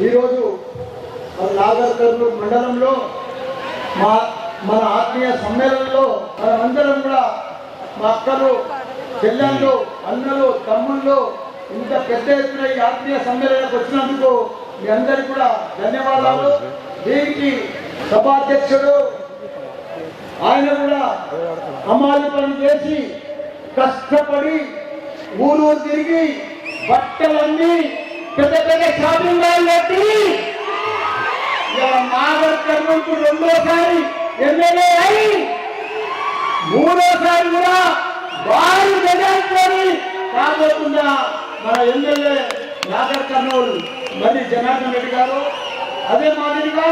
ఈరోజు నాగర్ కర్నూలు మండలంలో మన ఆత్మీయ సమ్మేళనంలో మనమందరం కూడా మా అక్కలు చెల్లెళ్ళు అన్నలు తమ్ముళ్ళు ఇంత పెద్ద ఎత్తున ఈ ఆత్మీయ సమ్మేళనకు వచ్చినందుకు మీ అందరికీ కూడా ధన్యవాదాలు. దీనికి సభాధ్యక్షుడు ఆయన కూడా అమ్మాలి పని చేసి కష్టపడి ఊరు తిరిగి బట్టలన్నీ పెద్ద పెద్ద షాపింగ్ మాల్ పెట్టి నాగర్ కర్నూలుకు రెండోసారి ఎమ్మెల్యే అయి మూడోసారి కూడా భారీ మెజారిటీ కాబోతున్న మన ఎమ్మెల్యే నాగర్ కర్నూలు మరి జనార్దన్ రెడ్డి గారు. అదే మాదిరిగా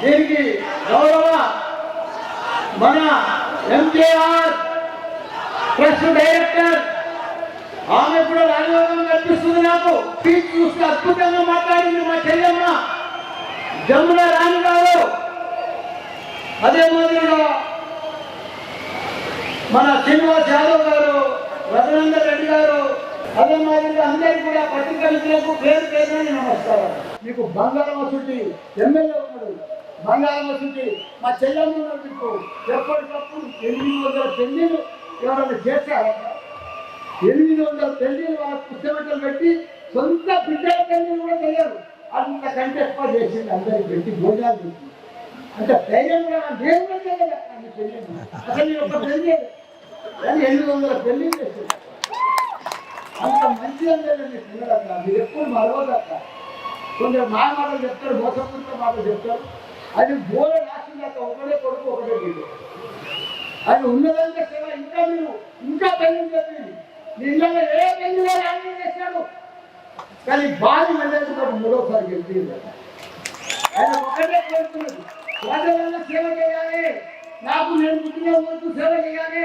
దీనికి గౌరవ మన ఎంకేఆర్ ట్రస్ట్ డైరెక్టర్ ఆమె కూడా రాజయోగం కల్పిస్తుంది. నాకు స్పీచ్ చూస్తే అద్భుతంగా మాట్లాడింది మా చెల్లెమ్మ జమున రాణి గారు. అదే మాదిరిగా మన శ్రీనివాస్ యాదవ్ గారు, రఘునందన్ రెడ్డి గారు, అదే మాదిరిగా అందరికీ కూడా పత్రికా మిత్రులకు పేరు పేరుని నమస్కారం. మీకు బంగారం వసూటి ఎమ్మెల్యే ఉన్నాడు, బంగారం వసూటి మా చెల్లెమ్మ మీకు ఎప్పటికప్పుడు 800 పెళ్లిలు ఎవరైనా చేశారు. 800 పెళ్లిలు వాళ్ళ పుస్తకం పెట్టి సొంత బిడ్డల పెళ్లిలు కూడా తెలియదు. అంతకంటే ఎక్కువ చేసింది అందరికి పెట్టి భోజనాలు పెట్టి. అంటే ధైర్యం కూడా దేవుడు తెలియదు. అసలు నేను ఒక పెళ్లి కానీ 800 పెళ్లి చేసింది. అంత మంచి అందరూ పిల్లలక్క మీరు ఎప్పుడు మరవదక్క. కొంచెం మా మాటలు చెప్తారు, మోసపూరిత మాటలు చెప్తారు. అది బోల రాసిందాక ఒకటే కొడుకు ఒకటే బిడ్డ. అది ఉన్నదంటే సేవ ఇంకా మీరు ఇంకా పెళ్లి చెప్పింది. నిన్న ఏ పెళ్లి ఆయన చేశాడు కానీ బాగా మండలితో మూడోసారి గెలిచింది. ఆయన ఒకటే కోరుతున్నది ప్రజలలో సేవ చేయాలి, నాకు నేను పుట్టిన ఊరికి సేవ చేయాలి,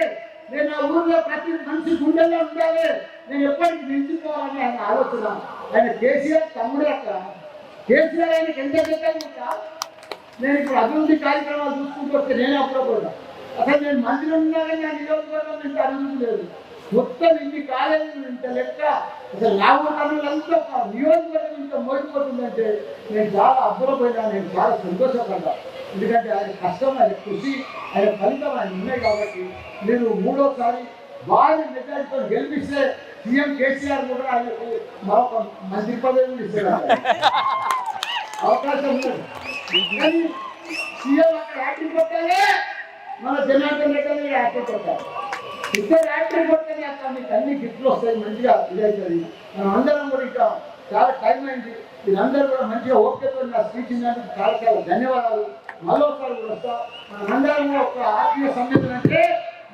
నేను నా ఊర్లో ప్రతి మనిషి గుండెల్లో ఉండాలి, నేను ఎప్పటికీ నిలిచిపోవాలని ఆయన ఆలోచన. ఆయన కేసీఆర్ తమ్ముడే అక్కడ. కేసీఆర్ ఆయనకి ఎంత పెట్టాలంటా నేను ఇప్పుడు అభివృద్ధి కార్యక్రమాలు చూసుకుంటూ వస్తే నేనే అప్పుడప్పుడు అసలు నేను మంత్రి ఉన్నానని నా నియోజకవర్గం ఇంత అభివృద్ధి లేదు. మొత్తం ఇన్ని కాలేజీలు ఇంత లెక్క అసలు లాభకర్ణులంతా ఒక నియోజకవర్గం ఇంత మోడిపోతుందంటే నేను చాలా అబ్బురపోయినా, నేను చాలా సంతోషపడ్డా. ఎందుకంటే ఆయన కష్టం, ఆయన కృషి, ఆయన ఫలితం ఆయన ఉన్నాయి. కాబట్టి మీరు మూడోసారి భారీ మెజారిటీతో గెలిపిస్తే సీఎం కేసీఆర్ కూడా ఆయనకు మరొక మంత్రి పదవి ఇస్తారు అవకాశం ఉంది. కానీ సీఎం అక్కడ యాక్టింగ్ కొట్టాలి, మన జనార్దన్ రెడ్డి యాక్టింగ్ కొట్టాలి. ఇద్దరు యాక్టింగ్ కొట్టాలి. అక్కడ మీకు అన్ని గిఫ్ట్లు వస్తాయి, మంచిగా ఇదవుతుంది. మనం అందరం కూడా ఇంకా చాలా టైం అయింది. మీరందరూ కూడా మంచిగా ఓపికతో నా స్పీచ్ ఇచ్చినందుకు చాలా చాలా ధన్యవాదాలు. మరోసారి కూడా వస్తా. మనందరం ఒక ఆత్మీయ సమ్మేళనం అంటే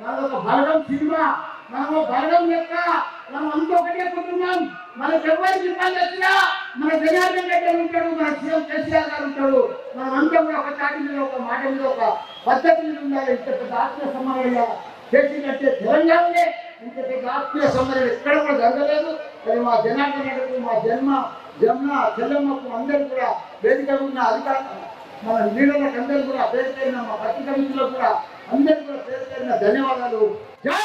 మనకు బలగం సినిమా, మనము బలగం లెక్క మనం అంతా ఒకటే కుటుంబం. మనకు ఎవరికి ఇబ్బంది వచ్చినా మన జనార్దన్ రెడ్డి ఉంటాడు, మన సీఎం కేసీఆర్ గారు ఉంటాడు. మనం అంతా కూడా ఒక చాటి మీద, ఒక మాట మీద, ఒక పద్ధతి మీద ఉండాలి. ఇంత పెద్ద ఆత్మీయ సమ్మేళనం చేసినట్టే తెలంగాణనే ఇంత పెద్ద ఆత్మీయ సమ్మేళనం ఎక్కడ కూడా జరగలేదు. అది మా జనార్దన్ రెడ్డికి, మా జమున చెల్లెమ్మకు అందరూ కూడా వేదిక ఉన్న అధికారులు, మన లీడర్లకు అందరూ కూడా పేరు పేరిన, మా పత్రికా మిత్రులకు కూడా అందరూ కూడా పేరు పేరిన ధన్యవాదాలు. జై